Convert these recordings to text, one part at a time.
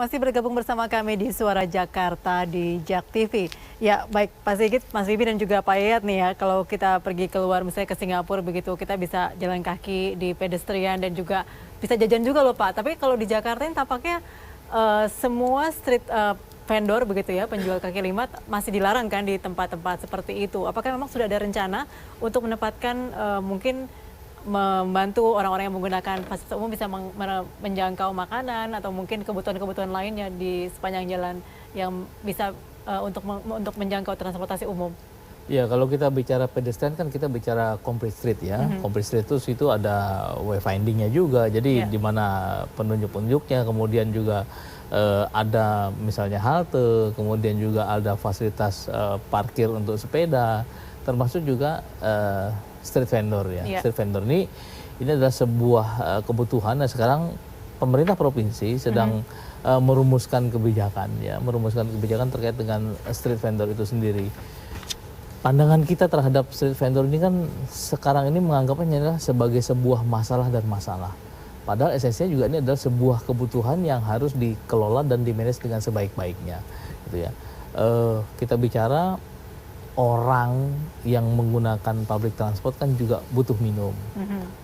Masih bergabung bersama kami di Suara Jakarta di Jak TV. Ya baik Pak Sigit, Mas Bibi dan juga Pak Yayat nih ya, kalau kita pergi keluar misalnya ke Singapura begitu, kita bisa jalan kaki di pedestrian dan juga bisa jajan juga loh Pak. Tapi kalau di Jakarta ini tampaknya semua street vendor begitu ya, penjual kaki lima masih dilarang kan di tempat-tempat seperti itu. Apakah memang sudah ada rencana untuk menempatkan mungkin membantu orang-orang yang menggunakan fasilitas umum bisa menjangkau makanan atau mungkin kebutuhan-kebutuhan lainnya di sepanjang jalan yang bisa untuk menjangkau transportasi umum? Ya, kalau kita bicara pedestrian kan kita bicara complete street ya. Complete street itu situ ada wayfindingnya juga. Jadi di mana penunjuk-penunjuknya, kemudian juga ada misalnya halte, kemudian juga ada fasilitas parkir untuk sepeda, termasuk juga street vendor ya. Street vendor ini adalah sebuah kebutuhan. Nah, sekarang pemerintah provinsi sedang merumuskan kebijakan terkait dengan street vendor itu sendiri. Pandangan kita terhadap street vendor ini kan sekarang ini menganggapnya adalah sebagai sebuah masalah dan masalah. Padahal esensinya juga ini adalah sebuah kebutuhan yang harus dikelola dan dimanage dengan sebaik-baiknya, gitu ya. Kita bicara orang yang menggunakan public transport kan juga butuh minum.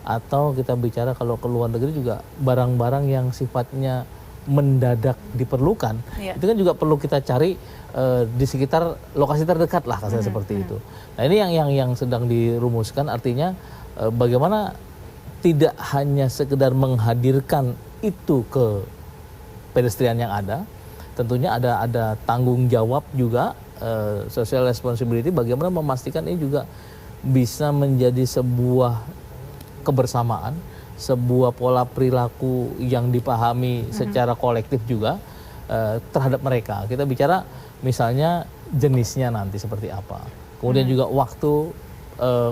Atau kita bicara kalau ke luar negeri juga barang-barang yang sifatnya mendadak diperlukan, itu kan juga perlu kita cari di sekitar lokasi terdekat lah, kasarnya seperti itu. Nah, ini yang sedang dirumuskan, artinya bagaimana tidak hanya sekedar menghadirkan itu ke pedestrian yang ada, tentunya ada tanggung jawab juga, social responsibility, bagaimana memastikan ini juga bisa menjadi sebuah kebersamaan, sebuah pola perilaku yang dipahami secara kolektif juga terhadap mereka. Kita bicara misalnya jenisnya nanti seperti apa, kemudian juga waktu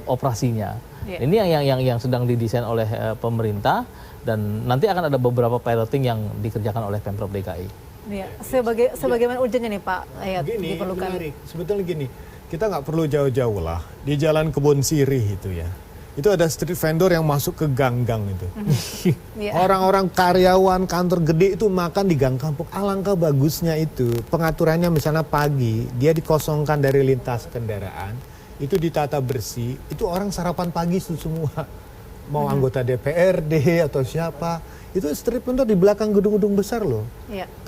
operasinya. Ini yang sedang didesain oleh pemerintah, dan nanti akan ada beberapa piloting yang dikerjakan oleh Pemprov DKI. Ya, sebagaimana urgennya nih Pak Yayat diperlukan. Menarik. Sebetulnya gini, kita nggak perlu jauh-jauh lah. Di Jalan Kebon Sirih itu ya, itu ada street vendor yang masuk ke gang-gang itu. Orang-orang karyawan kantor gede itu makan di gang kampung. Alangkah bagusnya itu. Pengaturannya misalnya pagi, dia dikosongkan dari lintas kendaraan, itu ditata bersih, itu orang sarapan pagi itu semua. Mau anggota DPRD atau siapa, itu street vendor di belakang gedung-gedung besar loh.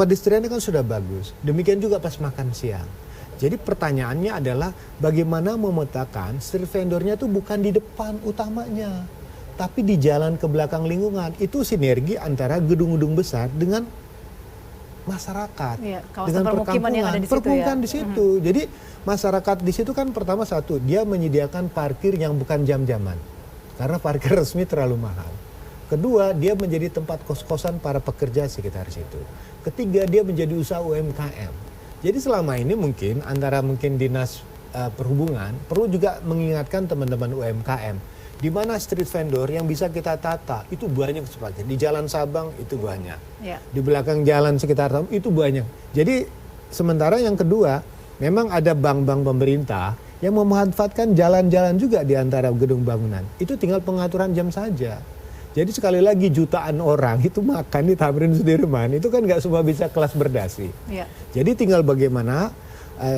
Pedestriannya kan sudah bagus. Demikian juga pas makan siang. Jadi pertanyaannya adalah bagaimana memetakan street vendornya itu bukan di depan utamanya, tapi di jalan ke belakang lingkungan. Itu sinergi antara gedung-gedung besar dengan masyarakat, dengan perkampungan di situ. Jadi masyarakat di situ kan pertama satu, dia menyediakan parkir yang bukan jam-jaman, karena parkir resmi terlalu mahal. Kedua, dia menjadi tempat kos-kosan para pekerja sekitar situ. Ketiga, dia menjadi usaha UMKM. Jadi selama ini mungkin dinas perhubungan perlu juga mengingatkan teman-teman UMKM, di mana street vendor yang bisa kita tata itu banyak sebagian. Di Jalan Sabang itu banyak, di belakang jalan sekitar itu banyak. Jadi sementara yang kedua, memang ada bank-bank pemerintah yang memanfaatkan jalan-jalan juga di antara gedung bangunan. Itu tinggal pengaturan jam saja. Jadi sekali lagi jutaan orang itu makan di Tamrin Sudirman, itu kan nggak semua bisa kelas berdasi. Jadi tinggal bagaimana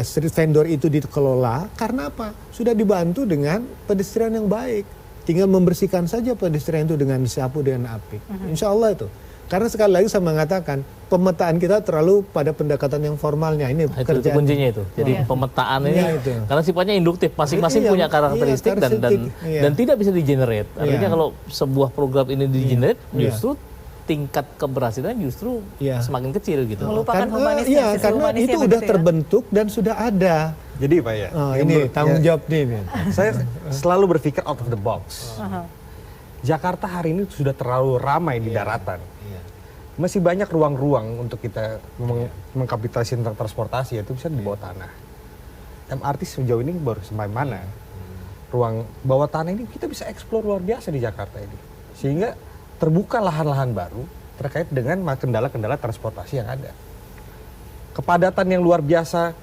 street vendor itu dikelola, karena apa? Sudah dibantu dengan pedestrian yang baik. Tinggal membersihkan saja pedestrian itu dengan disapu dengan apik. Insya Allah itu. Karena sekali lagi saya mengatakan, pemetaan kita terlalu pada pendekatan yang formalnya. Ini itu kuncinya itu. Jadi pemetaan ini, karena sifatnya induktif, masing-masing punya karakteristik dan tidak bisa di-generate. Artinya kalau sebuah program ini di-generate, justru tingkat keberhasilan justru semakin kecil gitu. Melupakan humanisnya. Karena itu udah terbentuk dan sudah ada. Jadi Pak ya, ini tanggung jawab nih. Saya selalu berpikir out of the box. Jakarta hari ini sudah terlalu ramai di daratan. Masih banyak ruang-ruang untuk kita mengkapitalisasi tentang transportasi, itu bisa di bawah tanah. MRT sejauh ini baru sampai mana? Ruang bawah tanah ini kita bisa eksplor luar biasa di Jakarta ini. Sehingga terbuka lahan-lahan baru terkait dengan kendala-kendala transportasi yang ada. Kepadatan yang luar biasa,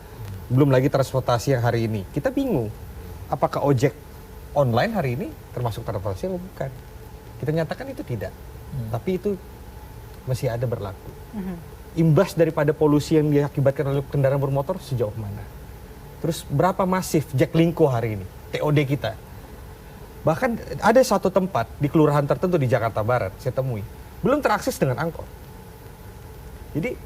belum lagi transportasi yang hari ini. Kita bingung, apakah ojek online hari ini termasuk transportasi atau bukan? Kita nyatakan itu tidak. Tapi itu masih ada berlaku. imbas daripada polusi yang diakibatkan oleh kendaraan bermotor sejauh mana? Terus berapa masif Jaklingko hari ini, TOD kita? Bahkan ada satu tempat di kelurahan tertentu di Jakarta Barat, saya temui, belum terakses dengan angkot. Jadi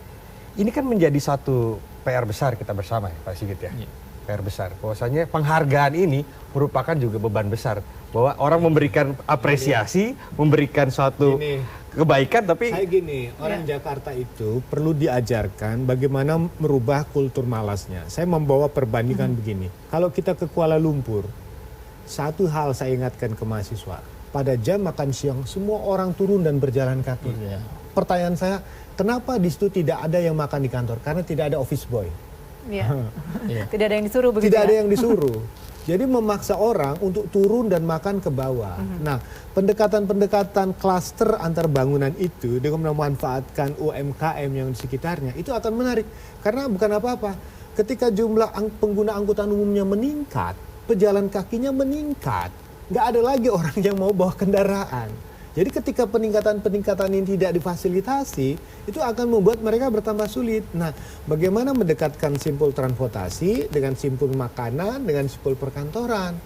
ini kan menjadi satu PR besar kita bersama ya Pak Sigit ya. PR besar, bahwasanya penghargaan ini merupakan juga beban besar. Bahwa orang memberikan apresiasi, memberikan suatu kebaikan, tapi saya gini, orang Jakarta itu perlu diajarkan bagaimana merubah kultur malasnya. Saya membawa perbandingan begini. Kalau kita ke Kuala Lumpur, satu hal saya ingatkan ke mahasiswa, pada jam makan siang semua orang turun dan berjalan kaki. Pertanyaan saya, kenapa di situ tidak ada yang makan di kantor? Karena tidak ada office boy. Tidak ada yang disuruh begitu. Tidak ada yang disuruh. Jadi memaksa orang untuk turun dan makan ke bawah. Nah, pendekatan-pendekatan klaster antar bangunan itu dengan memanfaatkan UMKM yang di sekitarnya itu akan menarik. Karena bukan apa-apa. Ketika jumlah pengguna angkutan umumnya meningkat, pejalan kakinya meningkat. Nggak ada lagi orang yang mau bawa kendaraan. Jadi ketika peningkatan-peningkatan ini tidak difasilitasi, itu akan membuat mereka bertambah sulit. Nah, bagaimana mendekatkan simpul transportasi dengan simpul makanan, dengan simpul perkantoran.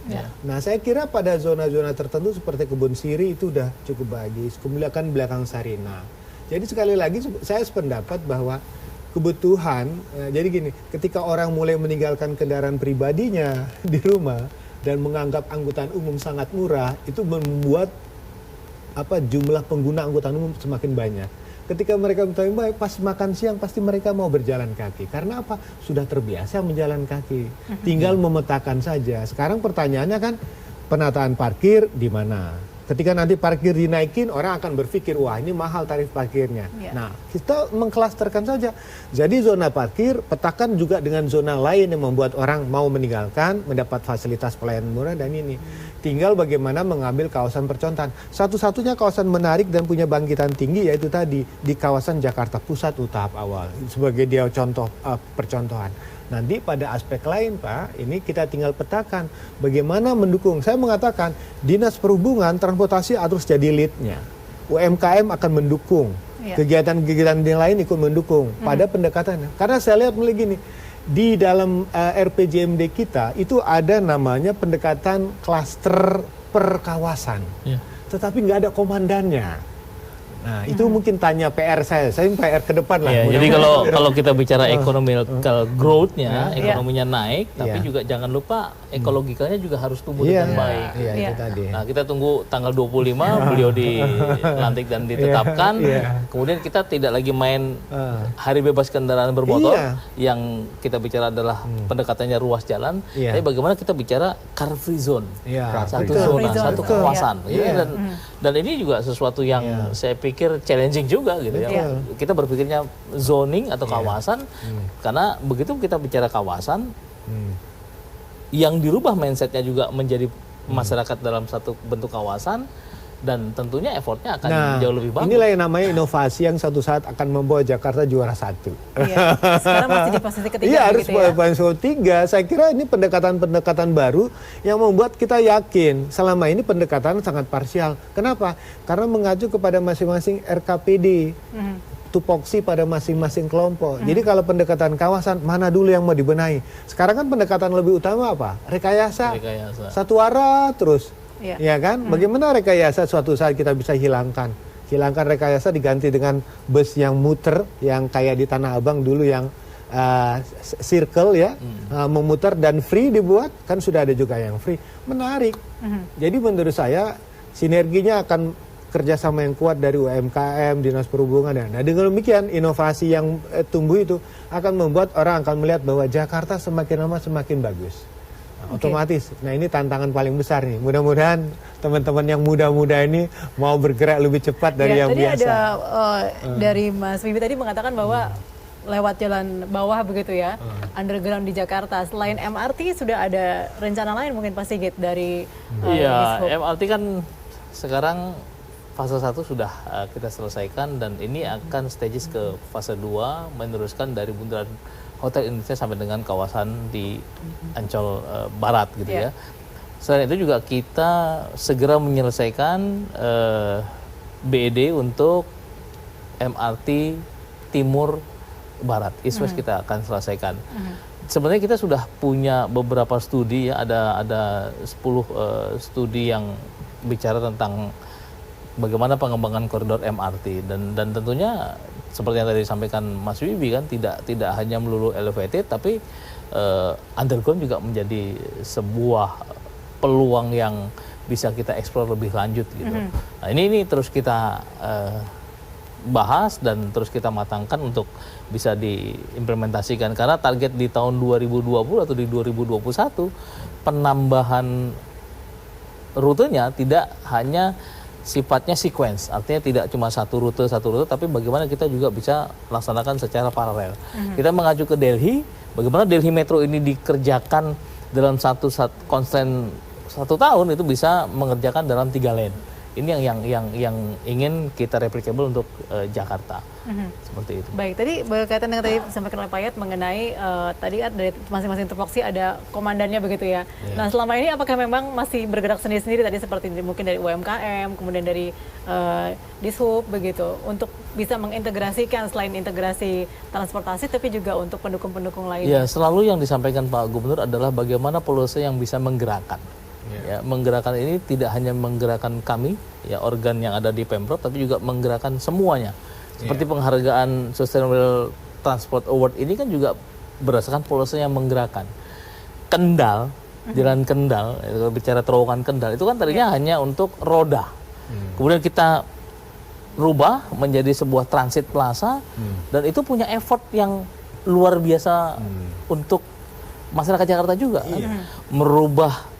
Nah, saya kira pada zona-zona tertentu seperti Kebun Siri itu udah cukup bagus. Kemudian belakang Sarina. Jadi sekali lagi saya sependapat bahwa kebutuhan, jadi gini, ketika orang mulai meninggalkan kendaraan pribadinya di rumah dan menganggap angkutan umum sangat murah, itu membuat jumlah pengguna angkutan umum semakin banyak. Ketika mereka baik pas makan siang pasti mereka mau berjalan kaki. Karena apa? Sudah terbiasa menjalan kaki. Tinggal memetakan saja. Sekarang pertanyaannya kan penataan parkir di mana? Ketika nanti parkir dinaikin, orang akan berpikir, wah ini mahal tarif parkirnya. Nah, kita mengklasterkan saja. Jadi zona parkir, petakan juga dengan zona lain yang membuat orang mau meninggalkan, mendapat fasilitas pelayanan murah dan ini. Tinggal bagaimana mengambil kawasan percontohan. Satu-satunya kawasan menarik dan punya bangkitan tinggi yaitu tadi di kawasan Jakarta Pusat tahap awal. Sebagai dia contoh percontohan. Nanti pada aspek lain Pak, ini kita tinggal petakan bagaimana mendukung. Saya mengatakan Dinas Perhubungan Transportasi harus jadi lead-nya. UMKM akan mendukung. Kegiatan-kegiatan yang lain ikut mendukung pada pendekatannya. Karena saya lihat mulai gini, di dalam RPJMD kita itu ada namanya pendekatan klaster per kawasan. Tetapi nggak ada komandannya. Nah, itu mungkin tanya PR saya PR ke depan lah. Jadi kalau kita bicara ekonomical growth-nya, ekonominya naik, tapi juga jangan lupa ekologikanya juga harus tumbuh dengan baik. Itu tadi. Nah, kita tunggu tanggal 25 beliau dilantik dan ditetapkan. Kemudian kita tidak lagi main hari bebas kendaraan bermotor yang kita bicara adalah pendekatannya ruas jalan, tapi bagaimana kita bicara car free zone. Satu zona, satu kawasan. Dan ini juga sesuatu yang saya pikir challenging juga gitu ya. Kita berpikirnya zoning atau kawasan, karena begitu kita bicara kawasan, yang dirubah mindsetnya juga menjadi masyarakat dalam satu bentuk kawasan, dan tentunya effortnya akan jauh lebih bagus. Inilah yang namanya inovasi yang suatu saat akan membawa Jakarta juara 1. Sekarang masih di posisi ketiga. Iya, harus posisi 3. Saya kira ini pendekatan-pendekatan baru yang membuat kita yakin selama ini pendekatan sangat parsial. Kenapa? Karena mengacu kepada masing-masing RKPD. Tupoksi pada masing-masing kelompok. Jadi kalau pendekatan kawasan, mana dulu yang mau dibenahi? Sekarang kan pendekatan lebih utama apa? Rekayasa. Satu arah terus. Ya kan? Bagaimana rekayasa suatu saat kita bisa hilangkan rekayasa diganti dengan bus yang muter, yang kayak di Tanah Abang dulu yang circle ya, memutar dan free dibuat, kan sudah ada juga yang free. Menarik. Jadi menurut saya sinerginya akan kerjasama yang kuat dari UMKM, Dinas Perhubungan. Nah dengan demikian inovasi yang tumbuh itu akan membuat orang akan melihat bahwa Jakarta semakin lama semakin bagus. Otomatis. Nah ini tantangan paling besar nih. Mudah-mudahan teman-teman yang muda-muda ini mau bergerak lebih cepat dari yang tadi biasa. Tadi ada dari Mas Bibi tadi mengatakan bahwa lewat jalan bawah begitu ya, underground di Jakarta. Selain MRT sudah ada rencana lain mungkin Pak Sigit dari MRT kan sekarang fase 1 sudah kita selesaikan dan ini akan stages ke fase 2 meneruskan dari bundaran Hotel Indonesia sampai dengan kawasan di Ancol Barat gitu ya. Selain itu juga kita segera menyelesaikan BED untuk MRT Timur Barat, East West kita akan selesaikan. Sebenarnya kita sudah punya beberapa studi ya, ada 10 studi yang bicara tentang bagaimana pengembangan koridor MRT dan tentunya seperti yang tadi disampaikan Mas Wibi kan tidak hanya melulu elevated tapi underground juga menjadi sebuah peluang yang bisa kita eksplor lebih lanjut gitu. Nah, ini terus kita bahas dan terus kita matangkan untuk bisa diimplementasikan karena target di tahun 2020 atau di 2021 penambahan rutenya tidak hanya sifatnya sequence, artinya tidak cuma satu rute tapi bagaimana kita juga bisa laksanakan secara paralel. Kita mengacu ke Delhi, bagaimana Delhi Metro ini dikerjakan dalam satu constraint 1 tahun itu bisa mengerjakan dalam 3 lane. Ini yang ingin kita replicable untuk Jakarta. Seperti itu. Baik, tadi berkaitan dengan tadi disampaikan oleh Pak Yayat mengenai tadi dari masing-masing tupoksi ada komandannya begitu ya. Nah, selama ini apakah memang masih bergerak sendiri-sendiri tadi seperti mungkin dari UMKM, kemudian dari Dishub begitu untuk bisa mengintegrasikan selain integrasi transportasi tapi juga untuk pendukung-pendukung lainnya. Ya, selalu yang disampaikan Pak Gubernur adalah bagaimana policy yang bisa menggerakkan. Ya, menggerakkan ini tidak hanya menggerakkan kami, ya organ yang ada di Pemprov, tapi juga menggerakkan semuanya. Seperti penghargaan Sustainable Transport Award ini kan juga berdasarkan policy yang menggerakkan. Kendal, Jalan Kendal, bicara terowongan Kendal, itu kan tadinya hanya untuk roda. Kemudian kita rubah menjadi sebuah transit plaza, dan itu punya effort yang luar biasa untuk masyarakat Jakarta juga. Kan? Merubah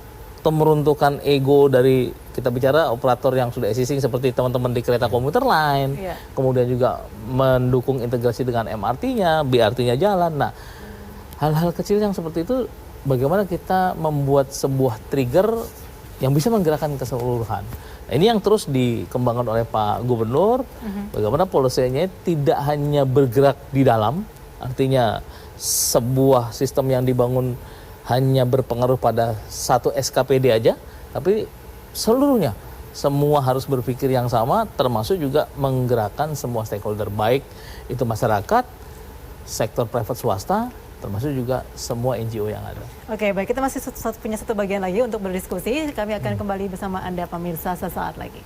atau meruntuhkan ego dari kita bicara operator yang sudah existing seperti teman-teman di kereta komuter lain, kemudian juga mendukung integrasi dengan MRT-nya, BRT-nya jalan. Nah, hal-hal kecil yang seperti itu bagaimana kita membuat sebuah trigger yang bisa menggerakkan keseluruhan. Nah, ini yang terus dikembangkan oleh Pak Gubernur, bagaimana polisinya tidak hanya bergerak di dalam, artinya sebuah sistem yang dibangun hanya berpengaruh pada satu SKPD aja, tapi seluruhnya semua harus berpikir yang sama, termasuk juga menggerakkan semua stakeholder, baik itu masyarakat, sektor private swasta, termasuk juga semua NGO yang ada. Oke, baik, kita masih punya satu bagian lagi untuk berdiskusi. Kami akan kembali bersama Anda pemirsa sesaat lagi.